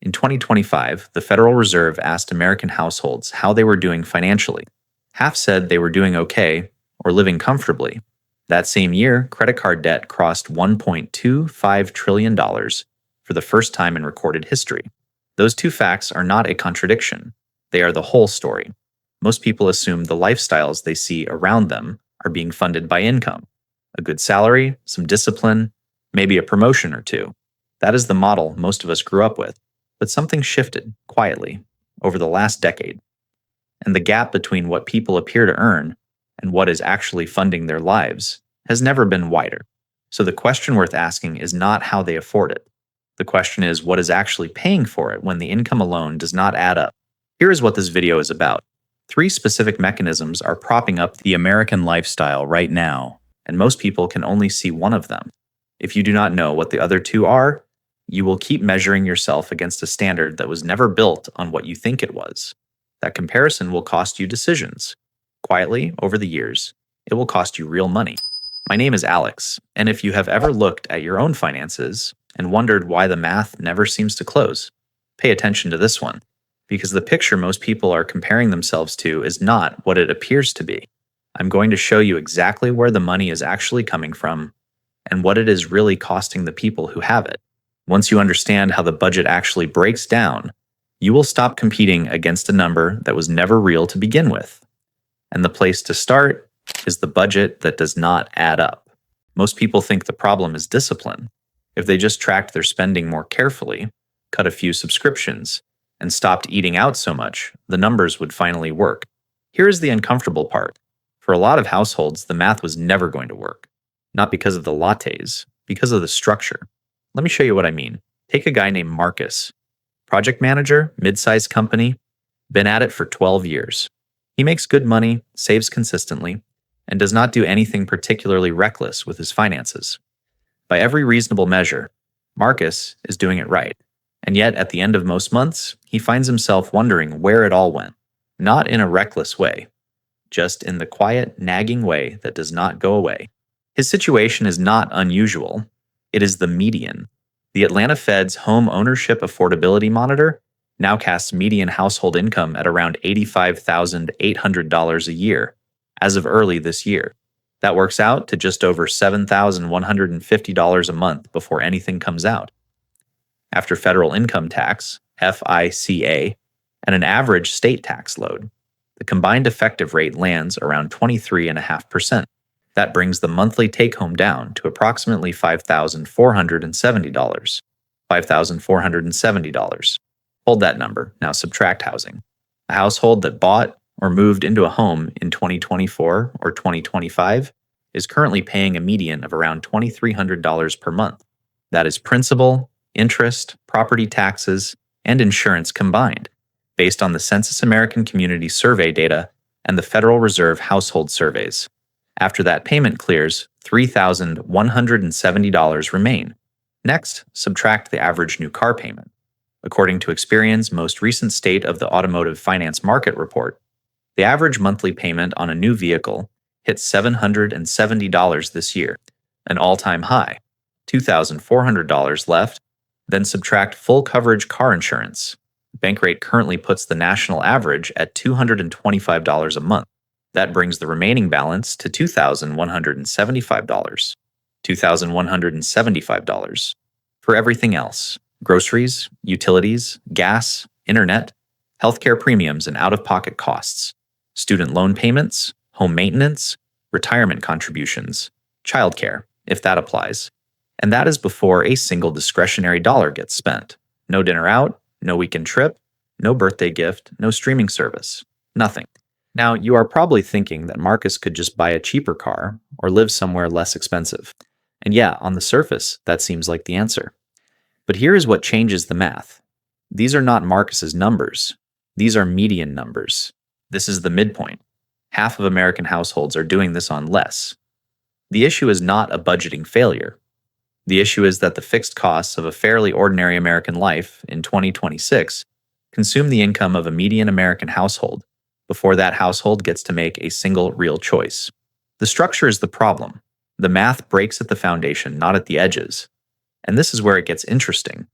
In 2025, the Federal Reserve asked American households how they were doing financially. Half said they were doing okay or living comfortably. That same year, credit card debt crossed $1.25 trillion for the first time in recorded history. Those two facts are not a contradiction. They are the whole story. Most people assume the lifestyles they see around them are being funded by income. A good salary, some discipline, maybe a promotion or two. That is the model most of us grew up with. But something shifted, quietly, over the last decade. And the gap between what people appear to earn and what is actually funding their lives has never been wider. So the question worth asking is not how they afford it. The question is what is actually paying for it when the income alone does not add up. Here is what this video is about. 3 specific mechanisms are propping up the American lifestyle right now, and most people can only see one of them. If you do not know what the other 2 are, you will keep measuring yourself against a standard that was never built on what you think it was. That comparison will cost you decisions. Quietly, over the years, it will cost you real money. My name is Alex, and if you have ever looked at your own finances and wondered why the math never seems to close, pay attention to this one, because the picture most people are comparing themselves to is not what it appears to be. I'm going to show you exactly where the money is actually coming from and what it is really costing the people who have it. Once you understand how the budget actually breaks down, you will stop competing against a number that was never real to begin with. And the place to start is the budget that does not add up. Most people think the problem is discipline. If they just tracked their spending more carefully, cut a few subscriptions, and stopped eating out so much, the numbers would finally work. Here is the uncomfortable part. For a lot of households, the math was never going to work. Not because of the lattes, because of the structure. Let me show you what I mean. Take a guy named Marcus. Project manager, mid-sized company, been at it for 12 years. He makes good money, saves consistently, and does not do anything particularly reckless with his finances. By every reasonable measure, Marcus is doing it right. And yet, at the end of most months, he finds himself wondering where it all went. Not in a reckless way, just in the quiet, nagging way that does not go away. His situation is not unusual. It is the median. The Atlanta Fed's Home Ownership Affordability Monitor now casts median household income at around $85,800 a year as of early this year. That works out to just over $7,150 a month before anything comes out. After federal income tax, FICA, and an average state tax load, the combined effective rate lands around 23.5%. That brings the monthly take-home down to approximately $5,470. $5,470. Hold that number, now subtract housing. A household that bought or moved into a home in 2024 or 2025 is currently paying a median of around $2,300 per month. That is principal, interest, property taxes, and insurance combined, based on the Census American Community Survey data and the Federal Reserve household surveys. After that payment clears, $3,170 remain. Next, subtract the average new car payment. According to Experian's most recent State of the Automotive Finance Market report, the average monthly payment on a new vehicle hit $770 this year, an all-time high. $2,400 left, then subtract full coverage car insurance. Bankrate currently puts the national average at $225 a month. That brings the remaining balance to $2,175. $2,175. For everything else, groceries, utilities, gas, internet, healthcare premiums and out-of-pocket costs, student loan payments, home maintenance, retirement contributions, childcare, if that applies. And that is before a single discretionary dollar gets spent. No dinner out, no weekend trip, no birthday gift, no streaming service, nothing. Now, you are probably thinking that Marcus could just buy a cheaper car or live somewhere less expensive. And yeah, on the surface, that seems like the answer. But here is what changes the math. These are not Marcus's numbers. These are median numbers. This is the midpoint. Half of American households are doing this on less. The issue is not a budgeting failure. The issue is that the fixed costs of a fairly ordinary American life in 2026 consume the income of a median American household before that household gets to make a single real choice. The structure is the problem. The math breaks at the foundation, not at the edges. And this is where it gets interesting,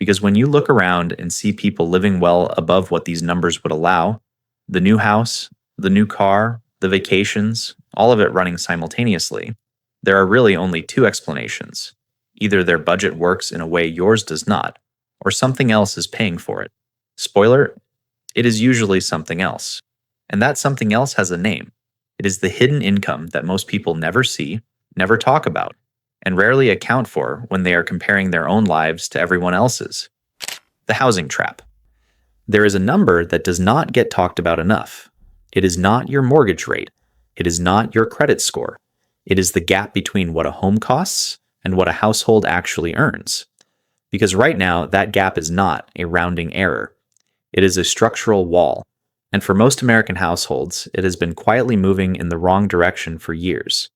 Because when you look around and see people living well above what these numbers would allow, the new house, the new car, the vacations, all of it running simultaneously, there are really only two explanations. Either their budget works in a way yours does not, or something else is paying for it. Spoiler, it is usually something else. And that something else has a name. It is the hidden income that most people never see, never talk about, and rarely account for when they are comparing their own lives to everyone else's. The housing trap. There is a number that does not get talked about enough. It is not your mortgage rate. It is not your credit score. It is the gap between what a home costs and what a household actually earns. Because right now, that gap is not a rounding error. It is a structural wall. And for most American households, it has been quietly moving in the wrong direction for years.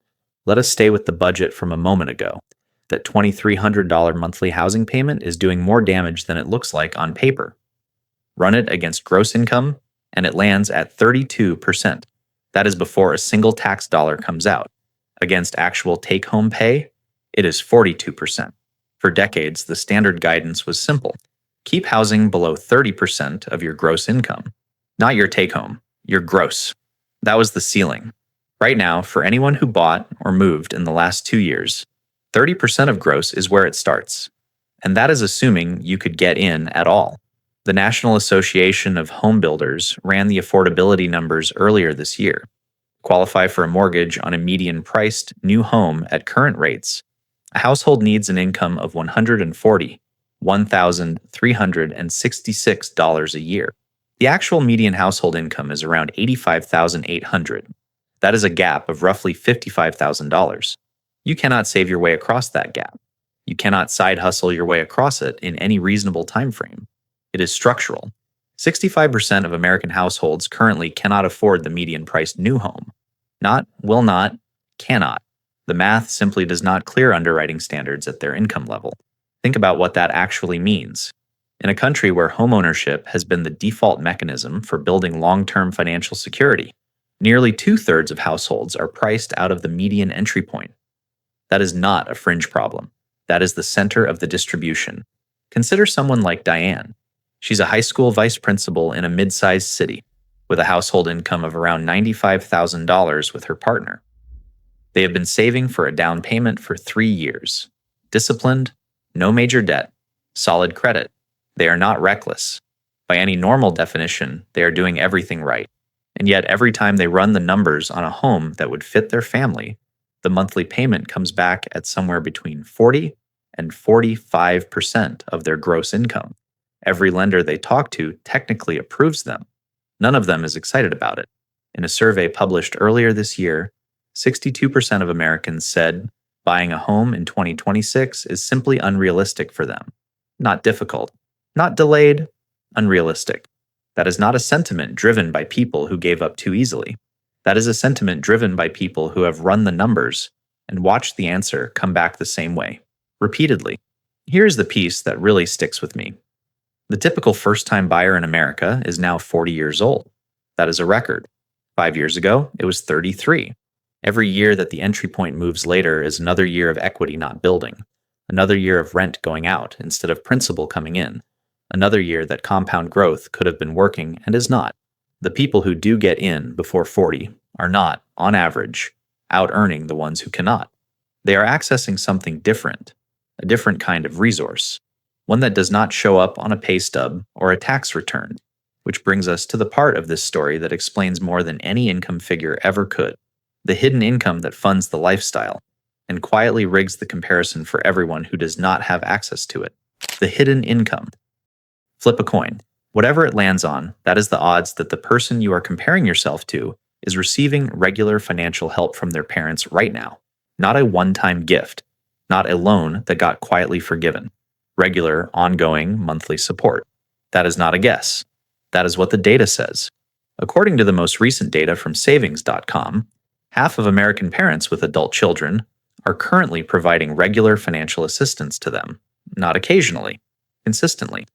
Let us stay with the budget from a moment ago. That $2,300 monthly housing payment is doing more damage than it looks like on paper. Run it against gross income, and it lands at 32%. That is before a single tax dollar comes out. Against actual take-home pay, it is 42%. For decades, the standard guidance was simple. Keep housing below 30% of your gross income. Not your take-home, your gross. That was the ceiling. Right now, for anyone who bought or moved in the last 2 years, 30% of gross is where it starts. And that is assuming you could get in at all. The National Association of Home Builders ran the affordability numbers earlier this year. Qualify for a mortgage on a median-priced new home at current rates, a household needs an income of $1,366 a year. The actual median household income is around $85,800. That is a gap of roughly $55,000. You cannot save your way across that gap. You cannot side hustle your way across it in any reasonable time frame. It is structural. 65% of American households currently cannot afford the median-priced new home. Not, will not, cannot. The math simply does not clear underwriting standards at their income level. Think about what that actually means. In a country where homeownership has been the default mechanism for building long-term financial security, nearly 2/3 of households are priced out of the median entry point. That is not a fringe problem. That is the center of the distribution. Consider someone like Diane. She's a high school vice principal in a mid-sized city, with a household income of around $95,000 with her partner. They have been saving for a down payment for 3 years. Disciplined, no major debt, solid credit. They are not reckless. By any normal definition, they are doing everything right. And yet every time they run the numbers on a home that would fit their family, the monthly payment comes back at somewhere between 40 and 45% of their gross income. Every lender they talk to technically approves them. None of them is excited about it. In a survey published earlier this year, 62% of Americans said buying a home in 2026 is simply unrealistic for them. Not difficult, not delayed, unrealistic. That is not a sentiment driven by people who gave up too easily. That is a sentiment driven by people who have run the numbers and watched the answer come back the same way, repeatedly. Here's the piece that really sticks with me. The typical first-time buyer in America is now 40 years old. That is a record. 5 years ago, it was 33. Every year that the entry point moves later is another year of equity not building, another year of rent going out instead of principal coming in, another year that compound growth could have been working and is not. The people who do get in before 40 are not, on average, out-earning the ones who cannot. They are accessing something different, a different kind of resource, one that does not show up on a pay stub or a tax return, which brings us to the part of this story that explains more than any income figure ever could. The hidden income that funds the lifestyle and quietly rigs the comparison for everyone who does not have access to it. The hidden income. Flip a coin. Whatever it lands on, that is the odds that the person you are comparing yourself to is receiving regular financial help from their parents right now. Not a one-time gift, not a loan that got quietly forgiven. Regular, ongoing, monthly support. That is not a guess. That is what the data says. According to the most recent data from savings.com, half of American parents with adult children are currently providing regular financial assistance to them, not occasionally, consistently.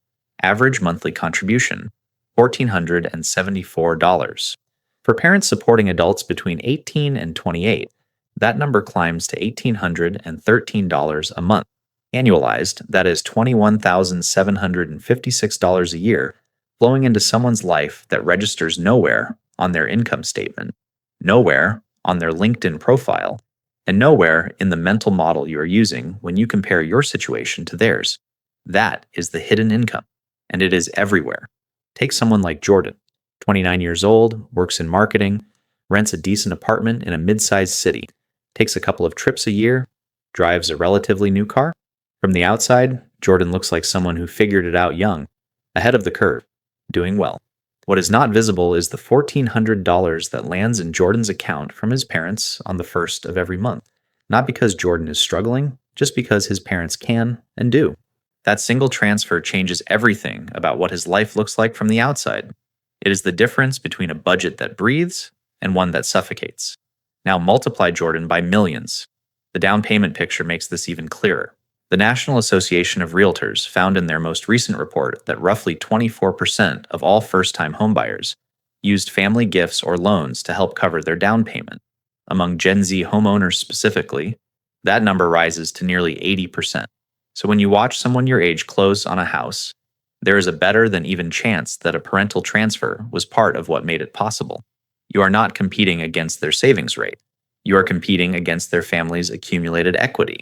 Average monthly contribution, $1,474. For parents supporting adults between 18 and 28, that number climbs to $1,813 a month. Annualized, that is $21,756 a year, flowing into someone's life that registers nowhere on their income statement, nowhere on their LinkedIn profile, and nowhere in the mental model you are using when you compare your situation to theirs. That is the hidden income, and it is everywhere. Take someone like Jordan, 29 years old, works in marketing, rents a decent apartment in a mid-sized city, takes a couple of trips a year, drives a relatively new car. From the outside, Jordan looks like someone who figured it out young, ahead of the curve, doing well. What is not visible is the $1,400 that lands in Jordan's account from his parents on the first of every month. Not because Jordan is struggling, just because his parents can and do. That single transfer changes everything about what his life looks like from the outside. It is the difference between a budget that breathes and one that suffocates. Now multiply Jordan by millions. The down payment picture makes this even clearer. The National Association of Realtors found in their most recent report that roughly 24% of all first-time homebuyers used family gifts or loans to help cover their down payment. Among Gen Z homeowners specifically, that number rises to nearly 80%. So when you watch someone your age close on a house, there is a better than even chance that a parental transfer was part of what made it possible. You are not competing against their savings rate. You are competing against their family's accumulated equity.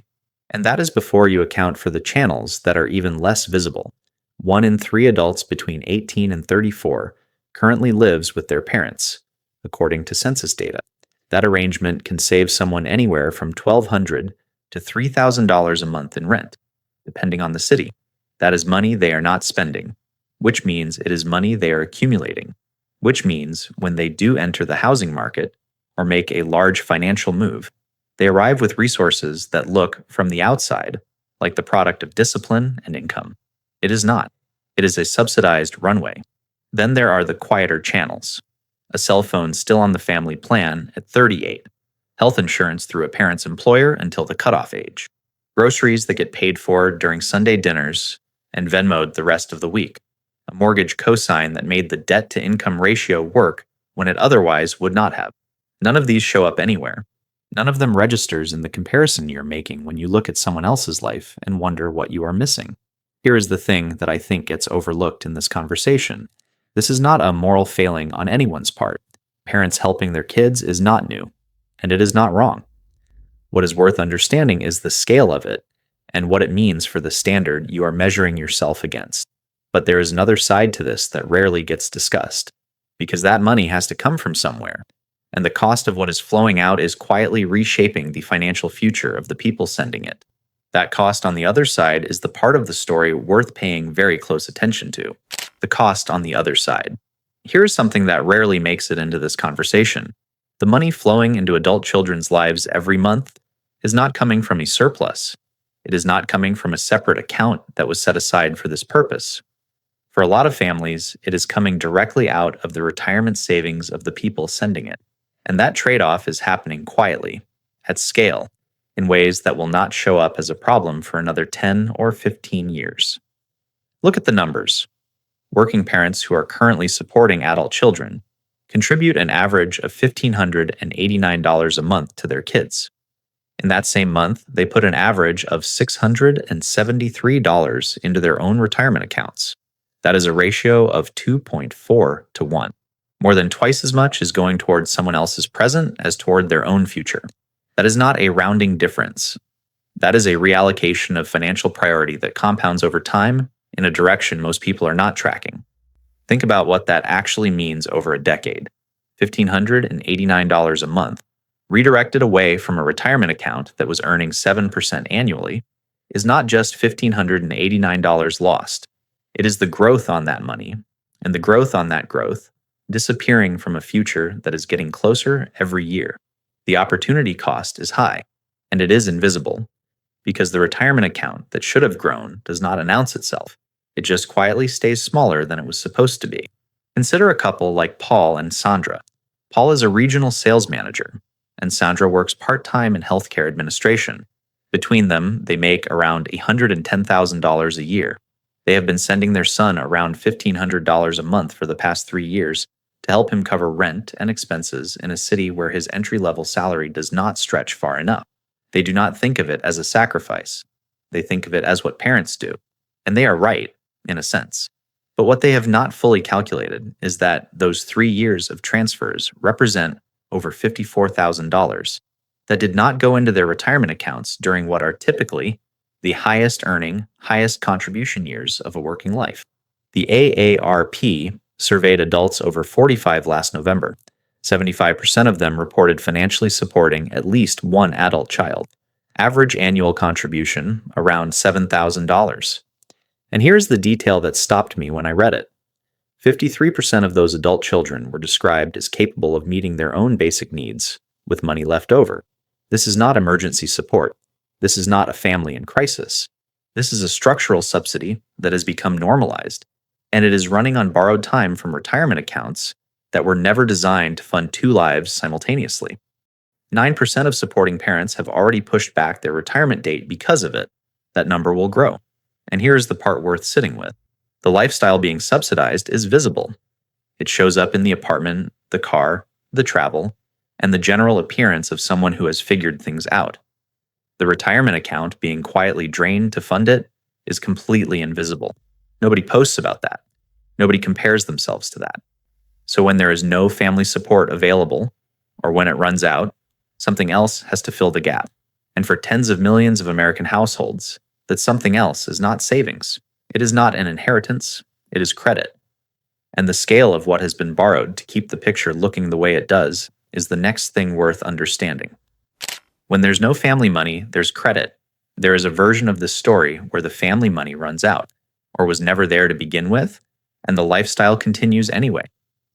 And that is before you account for the channels that are even less visible. 1 in 3 adults between 18 and 34 currently lives with their parents, according to census data. That arrangement can save someone anywhere from $1,200 to $3,000 a month in rent, depending on the city. That is money they are not spending, which means it is money they are accumulating, which means when they do enter the housing market or make a large financial move, they arrive with resources that look, from the outside, like the product of discipline and income. It is not. It is a subsidized runway. Then there are the quieter channels. A cell phone still on the family plan at 38. Health insurance through a parent's employer until the cutoff age. Groceries that get paid for during Sunday dinners and Venmo'd the rest of the week. A mortgage cosign that made the debt-to-income ratio work when it otherwise would not have. None of these show up anywhere. None of them registers in the comparison you're making when you look at someone else's life and wonder what you are missing. Here is the thing that I think gets overlooked in this conversation. This is not a moral failing on anyone's part. Parents helping their kids is not new, and it is not wrong. What is worth understanding is the scale of it and what it means for the standard you are measuring yourself against. But there is another side to this that rarely gets discussed, because that money has to come from somewhere. And the cost of what is flowing out is quietly reshaping the financial future of the people sending it. That cost on the other side is the part of the story worth paying very close attention to. The cost on the other side. Here is something that rarely makes it into this conversation. The money flowing into adult children's lives every month is not coming from a surplus. It is not coming from a separate account that was set aside for this purpose. For a lot of families, it is coming directly out of the retirement savings of the people sending it. And that trade-off is happening quietly, at scale, in ways that will not show up as a problem for another 10 or 15 years. Look at the numbers. Working parents who are currently supporting adult children contribute an average of $1,589 a month to their kids. In that same month, they put an average of $673 into their own retirement accounts. That is a ratio of 2.4 to 1. More than twice as much is going towards someone else's present as toward their own future. That is not a rounding difference. That is a reallocation of financial priority that compounds over time in a direction most people are not tracking. Think about what that actually means over a decade. $1,589 a month, redirected away from a retirement account that was earning 7% annually, is not just $1,589 lost. It is the growth on that money, and the growth on that growth disappearing from a future that is getting closer every year. The opportunity cost is high, and it is invisible, because the retirement account that should have grown does not announce itself. It just quietly stays smaller than it was supposed to be. Consider a couple like Paul and Sandra. Paul is a regional sales manager, and Sandra works part-time in healthcare administration. Between them, they make around $110,000 a year. They have been sending their son around $1,500 a month for the past 3 years to help him cover rent and expenses in a city where his entry-level salary does not stretch far enough. They do not think of it as a sacrifice. They think of it as what parents do. And they are right, in a sense. But what they have not fully calculated is that those 3 years of transfers represent over $54,000 that did not go into their retirement accounts during what are typically the highest earning, highest contribution years of a working life. The AARP surveyed adults over 45 last November. 75% of them reported financially supporting at least one adult child. Average annual contribution around $7,000. And here's the detail that stopped me when I read it. 53% of those adult children were described as capable of meeting their own basic needs with money left over. This is not emergency support. This is not a family in crisis. This is a structural subsidy that has become normalized, and it is running on borrowed time from retirement accounts that were never designed to fund two lives simultaneously. 9% of supporting parents have already pushed back their retirement date because of it. That number will grow. And here's the part worth sitting with. The lifestyle being subsidized is visible. It shows up in the apartment, the car, the travel, and the general appearance of someone who has figured things out. The retirement account being quietly drained to fund it is completely invisible. Nobody posts about that. Nobody compares themselves to that. So when there is no family support available, or when it runs out, something else has to fill the gap. And for tens of millions of American households, that something else is not savings. It is not an inheritance, it is credit. And the scale of what has been borrowed to keep the picture looking the way it does is the next thing worth understanding. When there's no family money, there's credit. There is a version of this story where the family money runs out, or was never there to begin with, and the lifestyle continues anyway.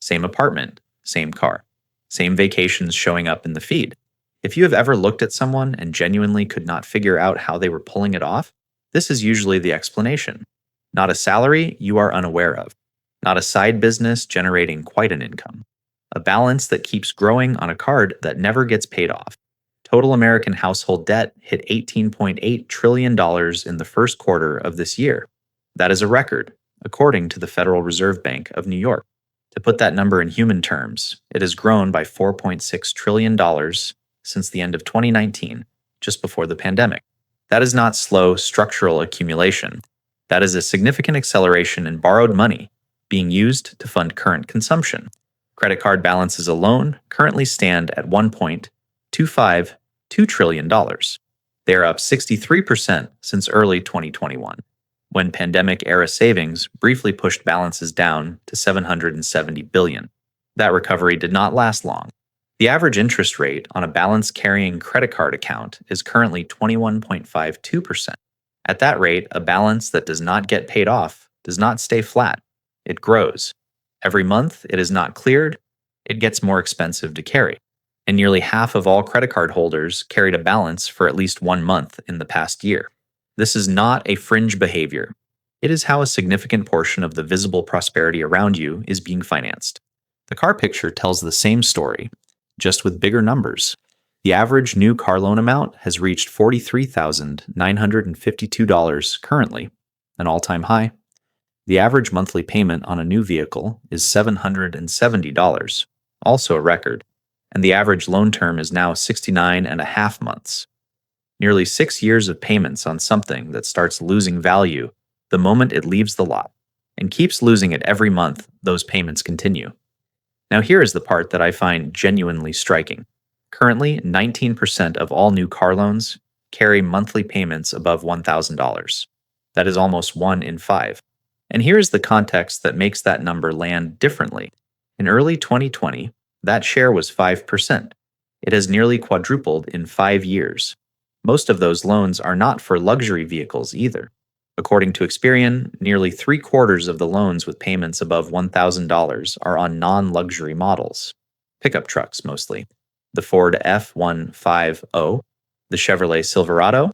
Same apartment, same car, same vacations showing up in the feed. If you have ever looked at someone and genuinely could not figure out how they were pulling it off, this is usually the explanation. Not a salary you are unaware of. Not a side business generating quite an income. A balance that keeps growing on a card that never gets paid off. Total American household debt hit $18.8 trillion in the first quarter of this year. That is a record, according to the Federal Reserve Bank of New York. To put that number in human terms, it has grown by $4.6 trillion since the end of 2019, just before the pandemic. That is not slow structural accumulation. That is a significant acceleration in borrowed money being used to fund current consumption. Credit card balances alone currently stand at $1.252 trillion. They are up 63% since early 2021, when pandemic-era savings briefly pushed balances down to $770 billion. That recovery did not last long. The average interest rate on a balance-carrying credit card account is currently 21.52%. At that rate, a balance that does not get paid off does not stay flat. It grows. Every month it is not cleared, it gets more expensive to carry. And nearly half of all credit card holders carried a balance for at least 1 month in the past year. This is not a fringe behavior. It is how a significant portion of the visible prosperity around you is being financed. The car picture tells the same story, just with bigger numbers. The average new car loan amount has reached $43,952 currently, an all-time high. The average monthly payment on a new vehicle is $770, also a record, and the average loan term is now 69.5 months. Nearly 6 years of payments on something that starts losing value the moment it leaves the lot, and keeps losing it every month those payments continue. Now here is the part that I find genuinely striking. Currently, 19% of all new car loans carry monthly payments above $1,000. That is almost 1 in 5. And here is the context that makes that number land differently. In early 2020, that share was 5%. It has nearly quadrupled in 5 years. Most of those loans are not for luxury vehicles either. According to Experian, nearly 3/4 of the loans with payments above $1,000 are on non-luxury models. Pickup trucks mostly. The Ford F-150, the Chevrolet Silverado,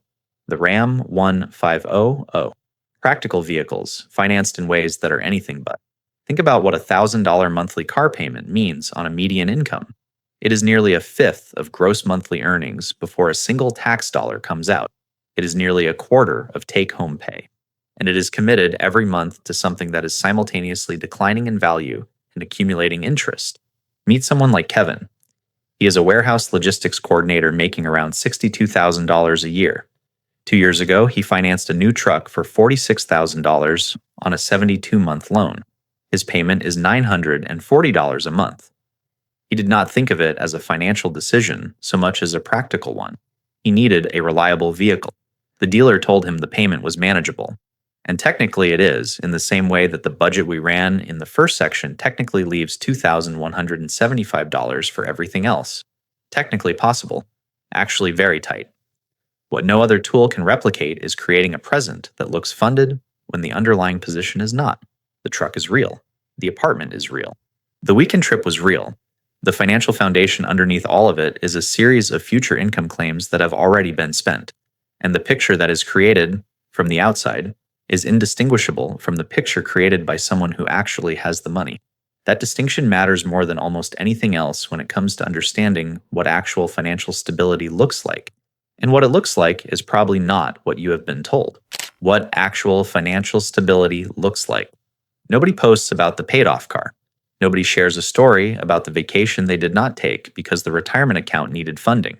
the Ram 1500. Practical vehicles, financed in ways that are anything but. Think about what a $1,000 monthly car payment means on a median income. It is nearly a fifth of gross monthly earnings before a single tax dollar comes out. It is nearly a quarter of take-home pay. And it is committed every month to something that is simultaneously declining in value and accumulating interest. Meet someone like Kevin. He is a warehouse logistics coordinator making around $62,000 a year. 2 years ago, he financed a new truck for $46,000 on a 72-month loan. His payment is $940 a month. He did not think of it as a financial decision so much as a practical one. He needed a reliable vehicle. The dealer told him the payment was manageable. And technically it is, in the same way that the budget we ran in the first section technically leaves $2,175 for everything else. Technically possible. Actually very tight. What no other tool can replicate is creating a present that looks funded when the underlying position is not. The truck is real. The apartment is real. The weekend trip was real. The financial foundation underneath all of it is a series of future income claims that have already been spent. And the picture that is created from the outside is indistinguishable from the picture created by someone who actually has the money. That distinction matters more than almost anything else when it comes to understanding what actual financial stability looks like. And what it looks like is probably not what you have been told. What actual financial stability looks like. Nobody posts about the paid-off car. Nobody shares a story about the vacation they did not take because the retirement account needed funding.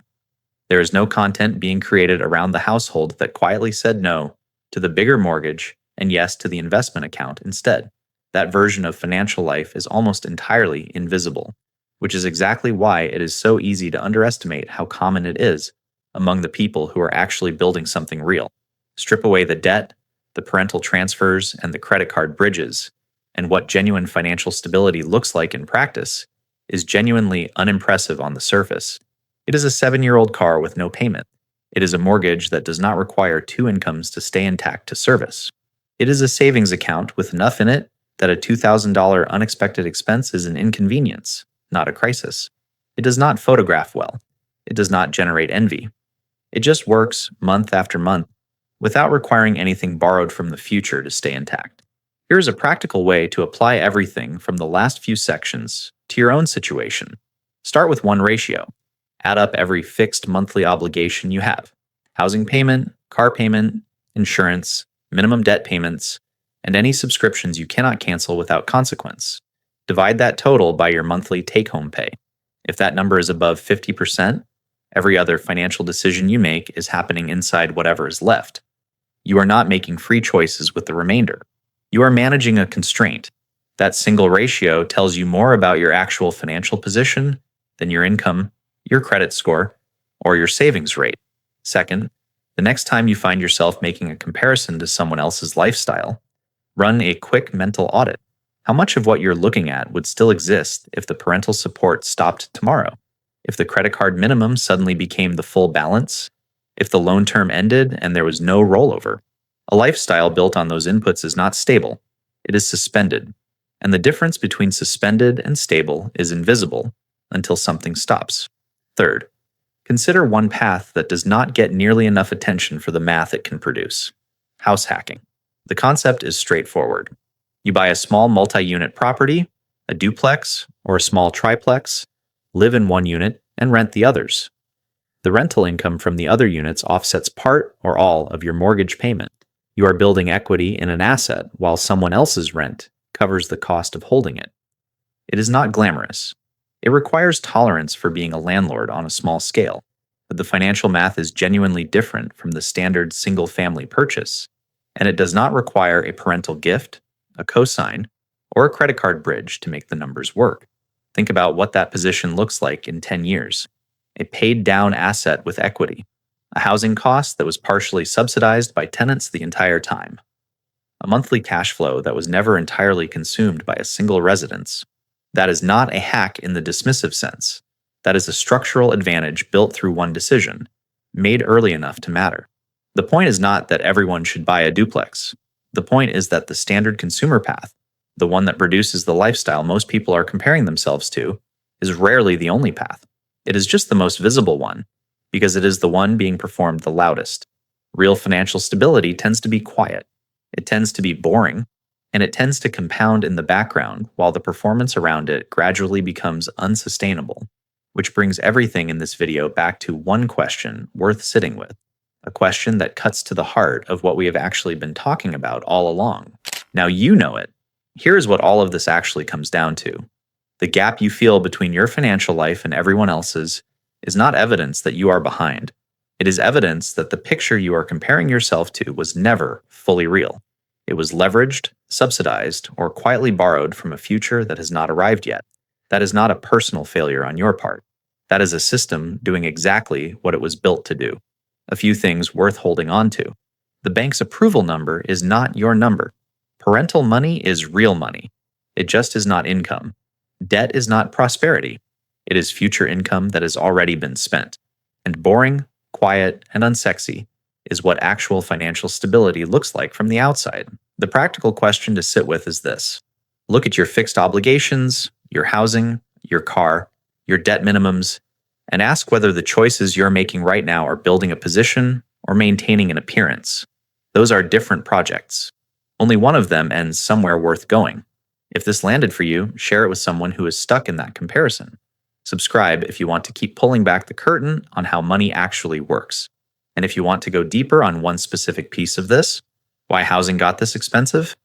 There is no content being created around the household that quietly said no to the bigger mortgage and yes to the investment account instead. That version of financial life is almost entirely invisible, which is exactly why it is so easy to underestimate how common it is among the people who are actually building something real. Strip away the debt, the parental transfers, and the credit card bridges, and what genuine financial stability looks like in practice is genuinely unimpressive on the surface. It is a 7-year-old car with no payment. It is a mortgage that does not require 2 incomes to stay intact to service. It is a savings account with enough in it that a $2,000 unexpected expense is an inconvenience, not a crisis. It does not photograph well. It does not generate envy. It just works month after month without requiring anything borrowed from the future to stay intact. Here is a practical way to apply everything from the last few sections to your own situation. Start with one ratio. Add up every fixed monthly obligation you have: housing payment, car payment, insurance, minimum debt payments, and any subscriptions you cannot cancel without consequence. Divide that total by your monthly take-home pay. If that number is above 50%, every other financial decision you make is happening inside whatever is left. You are not making free choices with the remainder. You are managing a constraint. That single ratio tells you more about your actual financial position than your income, your credit score, or your savings rate. Second, the next time you find yourself making a comparison to someone else's lifestyle, run a quick mental audit. How much of what you're looking at would still exist if the parental support stopped tomorrow? If the credit card minimum suddenly became the full balance? If the loan term ended and there was no rollover? A lifestyle built on those inputs is not stable. It is suspended. And the difference between suspended and stable is invisible until something stops. Third, consider one path that does not get nearly enough attention for the math it can produce: house hacking. The concept is straightforward. You buy a small multi-unit property, a duplex, or a small triplex, live in one unit, and rent the others. The rental income from the other units offsets part or all of your mortgage payment. You are building equity in an asset while someone else's rent covers the cost of holding it. It is not glamorous. It requires tolerance for being a landlord on a small scale, but the financial math is genuinely different from the standard single-family purchase, and it does not require a parental gift, a cosign, or a credit card bridge to make the numbers work. Think about what that position looks like in 10 years. A paid-down asset with equity, a housing cost that was partially subsidized by tenants the entire time, a monthly cash flow that was never entirely consumed by a single residence. That is not a hack in the dismissive sense. That is a structural advantage built through one decision, made early enough to matter. The point is not that everyone should buy a duplex. The point is that the standard consumer path, the one that produces the lifestyle most people are comparing themselves to, is rarely the only path. It is just the most visible one, because it is the one being performed the loudest. Real financial stability tends to be quiet. It tends to be boring, and it tends to compound in the background while the performance around it gradually becomes unsustainable, which brings everything in this video back to one question worth sitting with, a question that cuts to the heart of what we have actually been talking about all along. Now you know it. Here is what all of this actually comes down to. The gap you feel between your financial life and everyone else's is not evidence that you are behind. It is evidence that the picture you are comparing yourself to was never fully real. It was leveraged, subsidized, or quietly borrowed from a future that has not arrived yet. That is not a personal failure on your part. That is a system doing exactly what it was built to do. A few things worth holding on to. The bank's approval number is not your number. Parental money is real money. It just is not income. Debt is not prosperity. It is future income that has already been spent. And boring, quiet, and unsexy is what actual financial stability looks like from the outside. The practical question to sit with is this. Look at your fixed obligations, your housing, your car, your debt minimums, and ask whether the choices you're making right now are building a position or maintaining an appearance. Those are different projects. Only one of them ends somewhere worth going. If this landed for you, share it with someone who is stuck in that comparison. Subscribe if you want to keep pulling back the curtain on how money actually works. And if you want to go deeper on one specific piece of this, why housing got this expensive,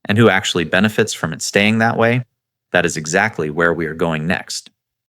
and who actually benefits from it staying that way, that is exactly where we are going next.